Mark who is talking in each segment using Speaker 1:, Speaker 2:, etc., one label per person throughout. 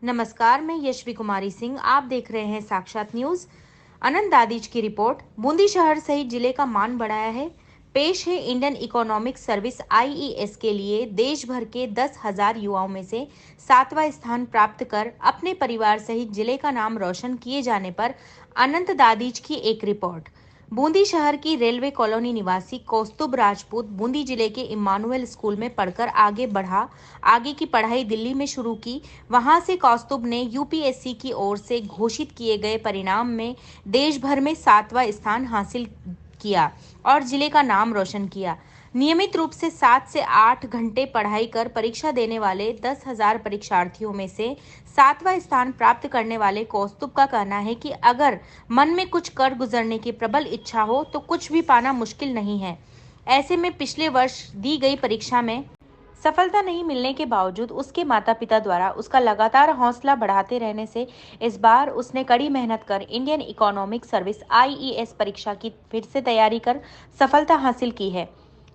Speaker 1: नमस्कार, मैं यशवी कुमारी सिंह। आप देख रहे हैं साक्षात न्यूज। अनंत दादीज की रिपोर्ट। बूंदी शहर सहित जिले का मान बढ़ाया है। पेश है इंडियन इकोनॉमिक सर्विस आईईएस के लिए देश भर के 10,000 युवाओं में से 7वां स्थान प्राप्त कर अपने परिवार सहित जिले का नाम रोशन किए जाने पर अनंत दादीज की एक रिपोर्ट। बूंदी शहर की रेलवे कॉलोनी निवासी कौस्तुभ राजपूत बूंदी जिले के इमानुएल स्कूल में पढ़कर आगे बढ़ा। आगे की पढ़ाई दिल्ली में शुरू की। वहां से कौस्तुभ ने यूपीएससी की ओर से घोषित किए गए परिणाम में देश भर में 7वां स्थान हासिल किया और जिले का नाम रोशन किया। नियमित रूप से 7 से 8 घंटे पढ़ाई कर परीक्षा देने वाले 10,000 परीक्षार्थियों में से 7वां स्थान प्राप्त करने वाले कौस्तुभ का कहना है कि अगर मन में कुछ कर गुजरने की प्रबल इच्छा हो तो कुछ भी पाना मुश्किल नहीं है। ऐसे में पिछले वर्ष दी गई परीक्षा में सफलता नहीं मिलने के बावजूद उसके माता पिता द्वारा उसका लगातार हौसला बढ़ाते रहने से इस बार उसने कड़ी मेहनत कर इंडियन इकोनॉमिक सर्विस आईईएस परीक्षा की फिर से तैयारी कर सफलता हासिल की है,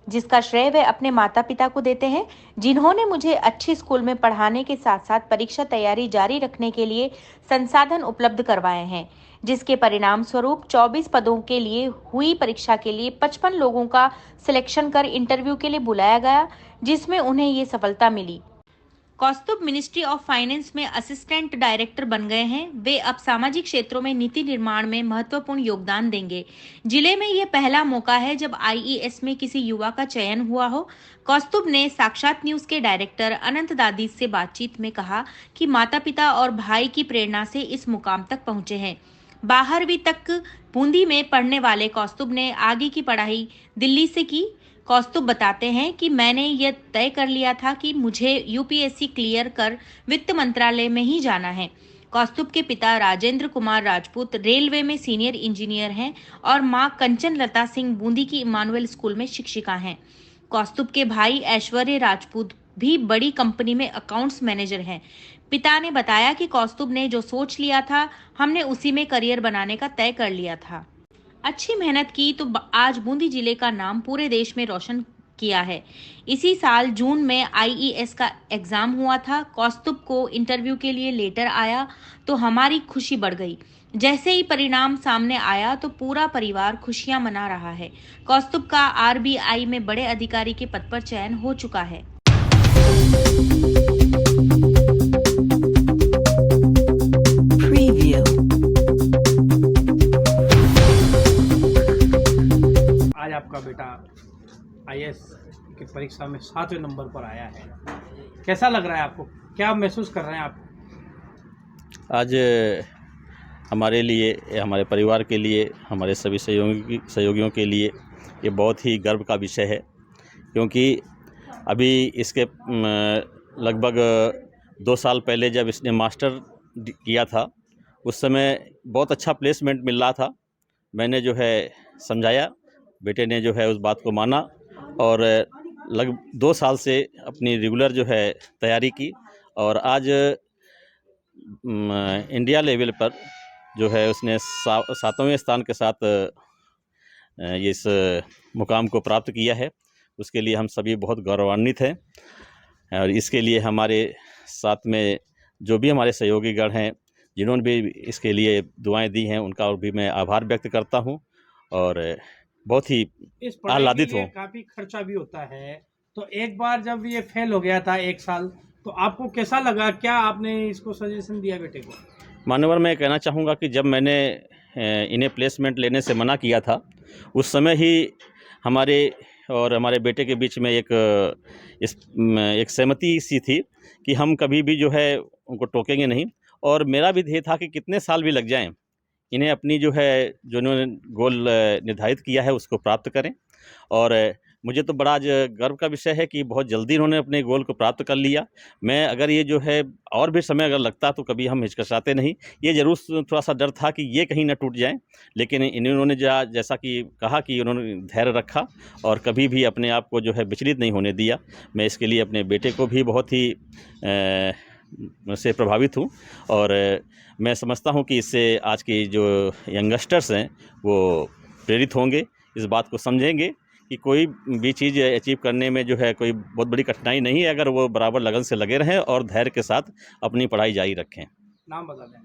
Speaker 1: जिसका श्रेय वे अपने माता पिता को देते हैं, जिन्होंने मुझे अच्छे स्कूल में पढ़ाने के साथ साथ परीक्षा तैयारी जारी रखने के लिए संसाधन उपलब्ध करवाए हैं, जिसके परिणाम स्वरूप 24 पदों के लिए हुई परीक्षा के लिए 55 लोगों का सिलेक्शन कर इंटरव्यू के लिए बुलाया गया, जिसमें उन्हें ये सफलता मिली। कौस्तुभ मिनिस्ट्री ऑफ फाइनेंस में असिस्टेंट डायरेक्टर बन गए हैं। वे अब सामाजिक क्षेत्रों में नीति निर्माण में महत्वपूर्ण योगदान देंगे। जिले में यह पहला मौका है जब आईईएस में किसी युवा का चयन हुआ हो। कौस्तुभ ने साक्षात न्यूज के डायरेक्टर अनंत दादीज से बातचीत में कहा कि माता पिता और भाई की प्रेरणा से इस मुकाम तक पहुंचे हैं। 12वीं तक बूंदी में पढ़ने वाले कौस्तुभ ने आगे की पढ़ाई दिल्ली से की। कौस्तुभ बताते हैं कि मैंने यह तय कर लिया था कि मुझे यूपीएससी क्लियर कर वित्त मंत्रालय में ही जाना है। कौस्तुभ के पिता राजेंद्र कुमार राजपूत रेलवे में सीनियर इंजीनियर हैं और मां कंचन लता सिंह बूंदी की इमानुएल स्कूल में शिक्षिका हैं। कौस्तुभ के भाई ऐश्वर्य राजपूत भी बड़ी कंपनी में अकाउंट्स मैनेजर हैं। पिता ने बताया कि कौस्तुभ ने जो सोच लिया था, हमने उसी में करियर बनाने का तय कर लिया था। अच्छी मेहनत की तो आज बूंदी जिले का नाम पूरे देश में रोशन किया है। इसी साल जून में आईईएस का एग्जाम हुआ था। कौस्तुभ को इंटरव्यू के लिए लेटर आया तो हमारी खुशी बढ़ गई। जैसे ही परिणाम सामने आया तो पूरा परिवार खुशियां मना रहा है। कौस्तुभ का आरबीआई में बड़े अधिकारी के पद पर चयन हो चुका है।
Speaker 2: आज आपका बेटा आईएएस की परीक्षा में 7वें नंबर पर आया है, कैसा लग रहा है आपको? क्या महसूस कर रहे हैं आप?
Speaker 3: आज हमारे लिए, हमारे परिवार के लिए, हमारे सभी सहयोगियों के लिए ये बहुत ही गर्व का विषय है, क्योंकि अभी इसके लगभग 2 साल पहले जब इसने मास्टर किया था, उस समय बहुत अच्छा प्लेसमेंट मिल रहा था। मैंने जो है समझाया, बेटे ने जो है उस बात को माना और लगभग 2 साल से अपनी रेगुलर जो है तैयारी की और आज इंडिया लेवल पर जो है उसने 7वें स्थान के साथ इस मुकाम को प्राप्त किया है। उसके लिए हम सभी बहुत गौरवान्वित हैं और इसके लिए हमारे साथ में जो भी हमारे सहयोगीगण हैं, जिन्होंने भी इसके लिए दुआएं दी हैं, उनका भी मैं आभार व्यक्त करता हूं और बहुत ही आह्लादित हूँ।
Speaker 2: काफ़ी खर्चा भी होता है, तो एक बार जब ये फेल हो गया था 1 साल, तो आपको कैसा लगा? क्या आपने इसको सजेशन दिया बेटे को?
Speaker 3: मान्यवर, मैं कहना चाहूँगा कि जब मैंने इन्हें प्लेसमेंट लेने से मना किया था, उस समय ही हमारे और हमारे बेटे के बीच में एक सहमति सी थी कि हम कभी भी जो है उनको टोकेंगे नहीं और मेरा भी ध्येय था कि कितने साल भी लग जाएं, इन्हें अपनी जो है जो इन्होंने गोल निर्धारित किया है उसको प्राप्त करें। और मुझे तो बड़ा आज गर्व का विषय है कि बहुत जल्दी इन्होंने अपने गोल को प्राप्त कर लिया। मैं अगर ये जो है और भी समय अगर लगता तो कभी हम हिचकिचाते नहीं। ये ज़रूर थोड़ा सा डर था कि ये कहीं ना टूट जाएं, लेकिन इन्होंने जैसा कि कहा कि उन्होंने धैर्य रखा और कभी भी अपने आप को जो है विचलित नहीं होने दिया। मैं इसके लिए अपने बेटे को भी बहुत ही से प्रभावित हूँ और मैं समझता हूँ कि इससे आज की जो यंगस्टर्स हैं वो प्रेरित होंगे, इस बात को समझेंगे कि कोई भी चीज़ अचीव करने में जो है कोई बहुत बड़ी कठिनाई नहीं है, अगर वो बराबर लगन से लगे रहें और धैर्य के साथ अपनी पढ़ाई जारी रखें।
Speaker 2: नाम बता दें।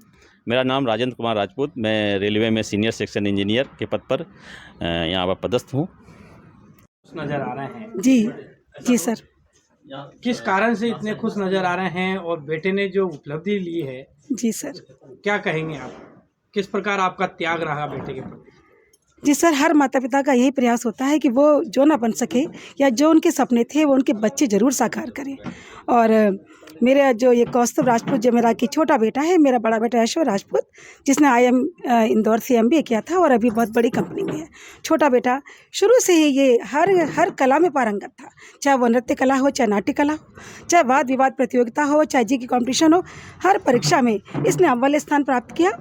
Speaker 3: मेरा नाम राजेंद्र कुमार राजपूत, मैं रेलवे में सीनियर सेक्शन इंजीनियर के पद पर यहाँ पर पदस्थ हूँ।
Speaker 2: नज़र आ रहे हैं
Speaker 4: जी सर।
Speaker 2: किस कारण से इतने खुश नज़र आ रहे हैं और बेटे ने जो उपलब्धि ली है
Speaker 4: जी सर।
Speaker 2: क्या कहेंगे आप? किस प्रकार आपका त्याग रहा बेटे के प्रति?
Speaker 4: जी सर, हर माता पिता का यही प्रयास होता है कि वो जो ना बन सके या जो उनके सपने थे वो उनके बच्चे ज़रूर साकार करें। और मेरा जो ये कौस्तुभ राजपूत जो मेरा कि छोटा बेटा है, मेरा बड़ा बेटा ऐश्वर्य राजपूत, जिसने IIM इंदौर से MBA किया था और अभी बहुत बड़ी कंपनी में है। छोटा बेटा शुरू से ही ये हर कला में पारंगत था, चाहे वो नृत्य कला हो, चाहे नाट्य कला हो, चाहे वाद विवाद प्रतियोगिता हो, चाहे जी की कॉम्पिटिशन हो, हर परीक्षा में इसने अव्वल स्थान प्राप्त किया।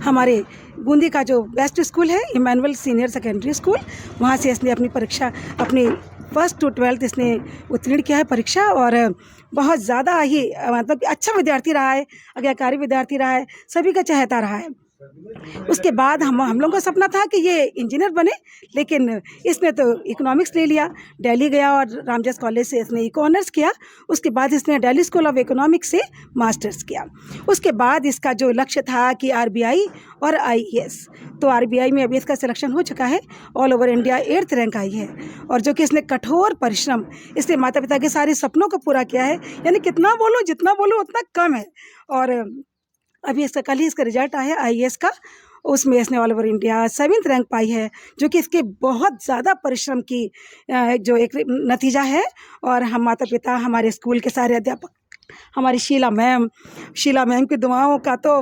Speaker 4: हमारे बूंदी का जो बेस्ट स्कूल है इमैनुअल सीनियर सेकेंडरी स्कूल, वहाँ से इसने अपनी परीक्षा अपनी 1st to 12th इसने उत्तीर्ण किया है परीक्षा, और बहुत ज़्यादा ही मतलब अच्छा विद्यार्थी रहा है, आज्ञाकारी विद्यार्थी रहा है, सभी का चहेता रहा है। उसके बाद हम लोगों का सपना था कि ये इंजीनियर बने, लेकिन इसने तो इकोनॉमिक्स ले लिया। दिल्ली गया और रामजस कॉलेज से इसने इको ऑनर्स किया। उसके बाद इसने दिल्ली स्कूल ऑफ इकोनॉमिक्स से मास्टर्स किया। उसके बाद इसका जो लक्ष्य था कि RBI और IAS, तो RBI में अभी इसका सिलेक्शन हो चुका है, all over India 8th rank आई है। और जो कि इसने कठोर परिश्रम, इसने माता पिता के सारे सपनों को पूरा किया है। यानी कितना बोलो जितना बोलो उतना कम है। और अभी इसका कल ही इसका रिजल्ट आया IAS का, उसमें इसने all over India 7th rank पाई है, जो कि इसके बहुत ज़्यादा परिश्रम की जो एक नतीजा है। और हम माता पिता, हमारे स्कूल के सारे अध्यापक, हमारी शीला मैम की दुआओं का तो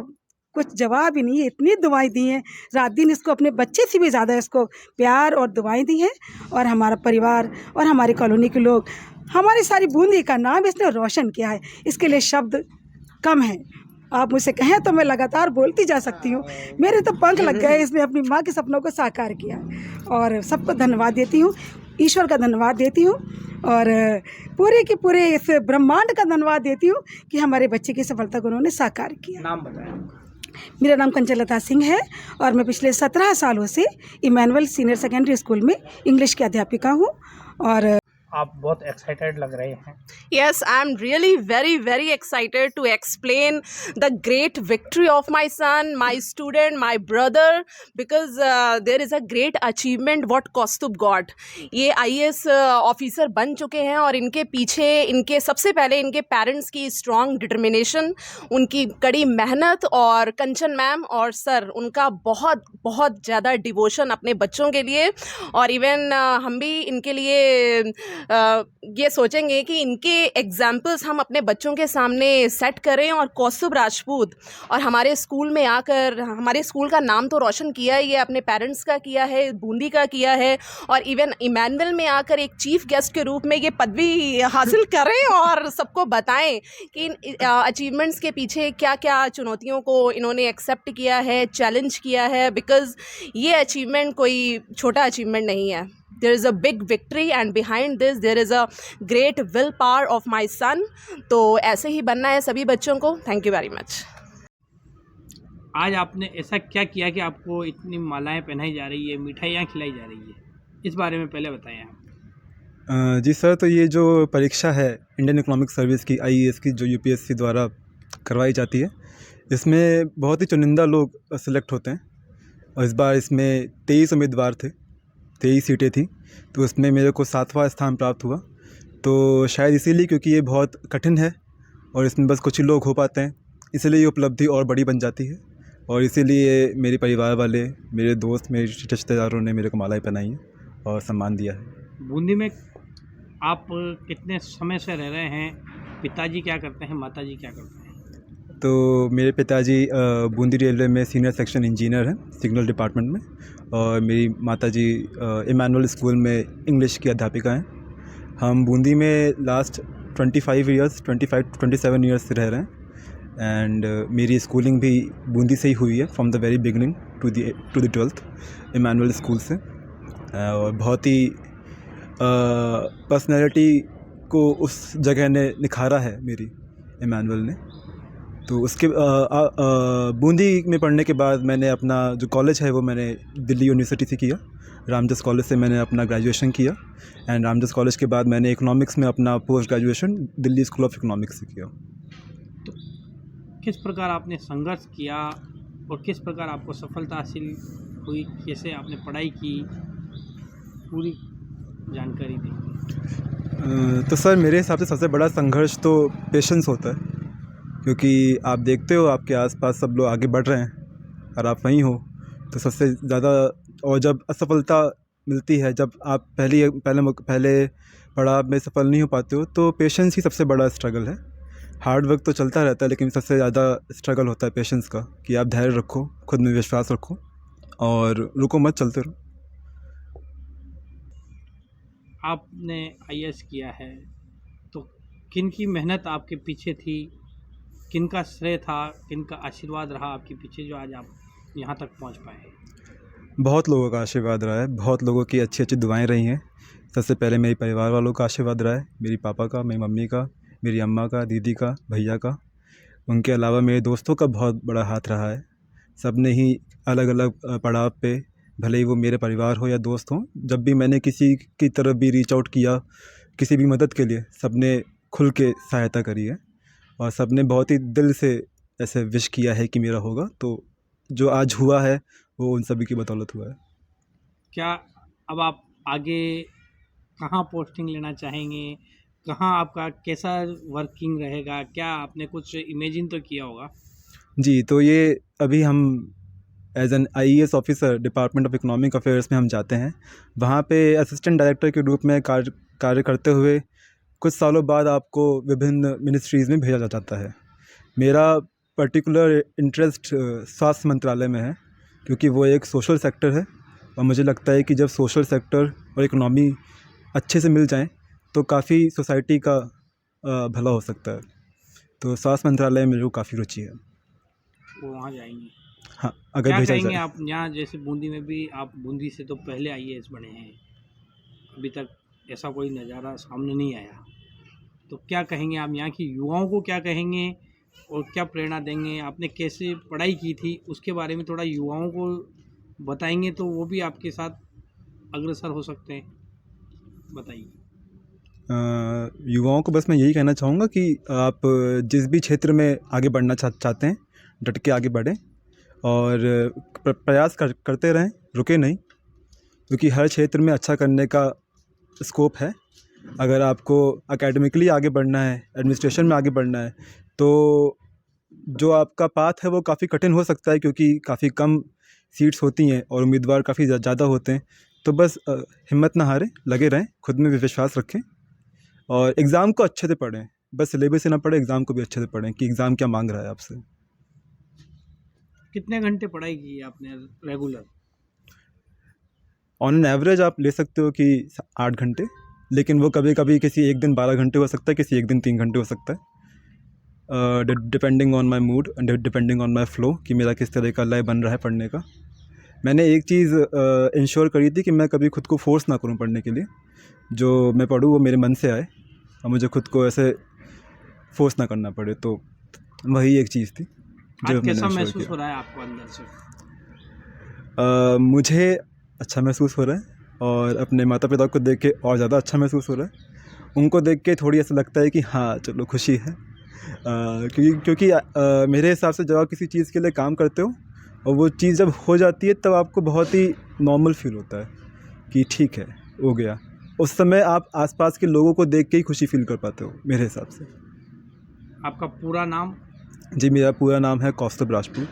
Speaker 4: कुछ जवाब ही नहीं है। इतनी दुआएं दी हैं, रात दिन इसको अपने बच्चे से भी ज़्यादा इसको प्यार और दुआएं दी हैं। और हमारा परिवार और हमारी कॉलोनी के लोग, हमारी सारी बूंदी का नाम इसने रोशन किया है। इसके लिए शब्द कम हैं। आप मुझसे कहें तो मैं लगातार बोलती जा सकती हूँ। मेरे तो पंख लग गए, इसने अपनी माँ के सपनों को साकार किया। और सबको धन्यवाद देती हूँ, ईश्वर का धन्यवाद देती हूँ, और पूरे के पूरे इस ब्रह्मांड का धन्यवाद देती हूँ कि हमारे बच्चे की सफलता को उन्होंने साकार किया।
Speaker 2: नाम बताएं।
Speaker 4: मेरा नाम कंचनलता सिंह है और मैं पिछले 17 सालों से इमैनुअल सीनियर सेकेंडरी स्कूल में इंग्लिश की अध्यापिका हूँ। और
Speaker 2: आप बहुत एक्साइटेड लग रहे हैं।
Speaker 5: Yes, I'm really very excited to explain the great victory of my son, my student, my brother, because there is a great achievement what Kaustubh got. ये IAS ऑफिसर बन चुके हैं और इनके पीछे इनके सबसे पहले इनके पेरेंट्स की स्ट्रॉन्ग डिटर्मिनेशन, उनकी कड़ी मेहनत, और कंचन मैम और सर उनका बहुत ज़्यादा डिवोशन अपने बच्चों के लिए। और इवन हम भी इनके लिए ये सोचेंगे कि इनके एग्जाम्पल्स हम अपने बच्चों के सामने सेट करें। और कौस्तुभ राजपूत और हमारे स्कूल में आकर हमारे स्कूल का नाम तो रोशन किया ही है, अपने पेरेंट्स का किया है, बूंदी का किया है, और इवन इमैनुअल में आकर एक चीफ गेस्ट के रूप में ये पदवी हासिल करें और सबको बताएं कि इन अचीवमेंट्स के पीछे क्या क्या चुनौतियों को इन्होंने एक्सेप्ट किया है, चैलेंज किया है। बिकॉज़ ये अचीवमेंट कोई छोटा अचीवमेंट नहीं है। There is a big victory and behind this there is a great willpower of my son. तो ऐसे ही बनना है सभी बच्चों को। Thank you very much.
Speaker 2: आज आपने ऐसा क्या किया कि आपको इतनी मालाएं पहनाई जा रही है, मिठाइयाँ खिलाई जा रही है, इस बारे में पहले बताएं आप।
Speaker 6: जी सर, तो ये जो परीक्षा है इंडियन इकोनॉमिक सर्विस की IAS की, जो UPSC द्वारा करवाई जाती है, इसमें बहुत ही चुनिंदा लोग सेलेक्ट होते हैं। और इस बार इसमें 23 उम्मीदवार थे, 23 सीटें थी, तो उसमें मेरे को 7वां स्थान प्राप्त हुआ। तो शायद इसीलिए, क्योंकि ये बहुत कठिन है और इसमें बस कुछ ही लोग हो पाते हैं, इसलिए ये उपलब्धि और बड़ी बन जाती है। और इसीलिए मेरे परिवार वाले, मेरे दोस्त, मेरे रिश्तेदारों ने मेरे को मालाएं पहनाई हैं और सम्मान दिया है।
Speaker 2: बूंदी में आप कितने समय से रह रहे हैं? पिताजी क्या करते हैं, माताजी क्या करते हैं?
Speaker 6: तो मेरे पिताजी बूंदी रेलवे में सीनियर सेक्शन इंजीनियर हैं, सिग्नल डिपार्टमेंट में, और मेरी माताजी इमैनुअल स्कूल में इंग्लिश की अध्यापिका हैं। हम बूंदी में लास्ट 25 to 27 ईयर्स से रह रहे हैं। एंड मेरी स्कूलिंग भी बूंदी से ही हुई है, from the very beginning to the 12th Emmanuel school से। और बहुत ही पर्सनैलिटी को उस जगह ने निखारा है मेरी, इमैनुअल ने। तो उसके बूंदी में पढ़ने के बाद मैंने अपना जो कॉलेज है वो मैंने दिल्ली यूनिवर्सिटी से किया। रामजस कॉलेज से मैंने अपना ग्रेजुएशन किया एंड रामजस कॉलेज के बाद मैंने इकोनॉमिक्स में अपना post graduation Delhi school of economics से किया।
Speaker 2: तो किस प्रकार आपने संघर्ष किया और किस प्रकार आपको सफलता हासिल हुई, कैसे आपने पढ़ाई की, पूरी जानकारी दी।
Speaker 6: तो सर मेरे हिसाब से सबसे बड़ा संघर्ष तो पेशेंस होता है, क्योंकि आप देखते हो आपके आसपास सब लोग आगे बढ़ रहे हैं और आप वहीं हो। तो सबसे ज़्यादा, और जब असफलता मिलती है, जब आप पहले पड़ाव में सफल नहीं हो पाते हो, तो पेशेंस ही सबसे बड़ा स्ट्रगल है। हार्ड वर्क तो चलता रहता है, लेकिन सबसे ज़्यादा स्ट्रगल होता है पेशेंस का, कि आप धैर्य रखो, खुद में विश्वास रखो और रुको मत, चलते रहो।
Speaker 2: आपने आईएएस किया है तो किन की मेहनत आपके पीछे थी, किन का श्रेय था, किन का आशीर्वाद रहा आपके पीछे जो आज आप यहाँ तक पहुँच पाए?
Speaker 6: बहुत लोगों का आशीर्वाद रहा है, बहुत लोगों की अच्छी अच्छी दुआएं रही हैं। सबसे पहले मेरे परिवार वालों का आशीर्वाद रहा है, मेरी पापा का, मेरी मम्मी का, मेरी अम्मा का, दीदी का, भैया का। उनके अलावा मेरे दोस्तों का बहुत बड़ा हाथ रहा है। सब ने ही अलग अलग पड़ाव पे, भले ही वो मेरे परिवार हो या दोस्त हों, जब भी मैंने किसी की तरफ भी रीच आउट किया किसी भी मदद के लिए, सब ने खुल के सहायता करी है और सब ने बहुत ही दिल से ऐसे विश किया है कि मेरा होगा। तो जो आज हुआ है वो उन सभी की बदौलत हुआ है।
Speaker 2: क्या अब आप आगे कहाँ पोस्टिंग लेना चाहेंगे, कहाँ आपका कैसा वर्किंग रहेगा, क्या आपने कुछ इमेजिन तो किया होगा?
Speaker 6: जी, तो ये अभी हम as an IAS officer department of economic affairs में हम जाते हैं। वहाँ पे असिस्टेंट डायरेक्टर के रूप में कार्य करते हुए कुछ सालों बाद आपको विभिन्न मिनिस्ट्रीज़ में भेजा जाता है। मेरा पर्टिकुलर इंटरेस्ट स्वास्थ्य मंत्रालय में है, क्योंकि वो एक सोशल सेक्टर है और मुझे लगता है कि जब सोशल सेक्टर और इकोनॉमी अच्छे से मिल जाएं तो काफ़ी सोसाइटी का भला हो सकता है। तो स्वास्थ्य मंत्रालय में मेरे को काफ़ी रुचि है।
Speaker 2: वो वहाँ जाएंगे?
Speaker 6: हाँ, अगर
Speaker 2: क्या
Speaker 6: भेजा
Speaker 2: कहेंगे
Speaker 6: जाए।
Speaker 2: आप यहाँ, जैसे बूंदी में भी आप बूंदी से तो पहले IAS बने हैं, अभी तक ऐसा कोई नज़ारा सामने नहीं आया, तो क्या कहेंगे आप यहाँ की युवाओं को, क्या कहेंगे और क्या प्रेरणा देंगे? आपने कैसे पढ़ाई की थी उसके बारे में थोड़ा युवाओं को बताएंगे तो वो भी आपके साथ अग्रसर हो सकते हैं, बताइए।
Speaker 6: युवाओं को बस मैं यही कहना चाहूँगा कि आप जिस भी क्षेत्र में आगे बढ़ना चाहते हैं, डट के आगे बढ़ें और प्रयास करते रहें, रुके नहीं, क्योंकि हर क्षेत्र में अच्छा करने का स्कोप है। अगर आपको एकेडमिकली आगे बढ़ना है, एडमिनिस्ट्रेशन में आगे बढ़ना है, तो जो आपका पाथ है वो काफ़ी कठिन हो सकता है, क्योंकि काफ़ी कम सीट्स होती हैं और उम्मीदवार काफ़ी ज़्यादा होते हैं। तो बस हिम्मत ना हारें, लगे रहें, खुद में विश्वास रखें और एग्ज़ाम को अच्छे से पढ़ें। बस सिलेबस से ना पढ़ें, एग्ज़ाम को भी अच्छे से पढ़ें कि एग्ज़ाम क्या मांग रहा है आपसे।
Speaker 2: कितने घंटे पढ़ाई की आपने रेगुलर?
Speaker 6: ऑन एन एवरेज आप ले सकते हो कि 8 घंटे, लेकिन वो कभी कभी किसी एक दिन 12 घंटे हो सकता है, किसी एक दिन 3 घंटे हो सकता है, depending on my mood and depending on my flow, कि मेरा किस तरह का लय बन रहा है पढ़ने का। मैंने एक चीज़ इंश्योर करी थी कि मैं कभी खुद को फोर्स ना करूं पढ़ने के लिए। जो मैं पढूं वो मेरे मन से आए और मुझे खुद को ऐसे फोर्स ना करना पड़े, तो वही एक चीज़ थी जो
Speaker 2: आज कैसा
Speaker 6: मैंने
Speaker 2: महसूस
Speaker 6: इंश्योर
Speaker 2: हो रहा है आपको अंदर से?
Speaker 6: किया। मुझे अच्छा महसूस हो रहा है और अपने माता पिता को देख के और ज़्यादा अच्छा महसूस हो रहा है। उनको देख के थोड़ी ऐसा लगता है कि हाँ चलो खुशी है, क्योंकि मेरे हिसाब से जब आप किसी चीज़ के लिए काम करते हो और वो चीज़ जब हो जाती है तब आपको बहुत ही नॉर्मल फील होता है कि ठीक है हो गया। उस समय आप आसपास के लोगों को देख के ही खुशी फील कर पाते हो मेरे हिसाब से।
Speaker 2: आपका पूरा नाम?
Speaker 6: जी, मेरा पूरा नाम है कौस्तुभ राजपूत।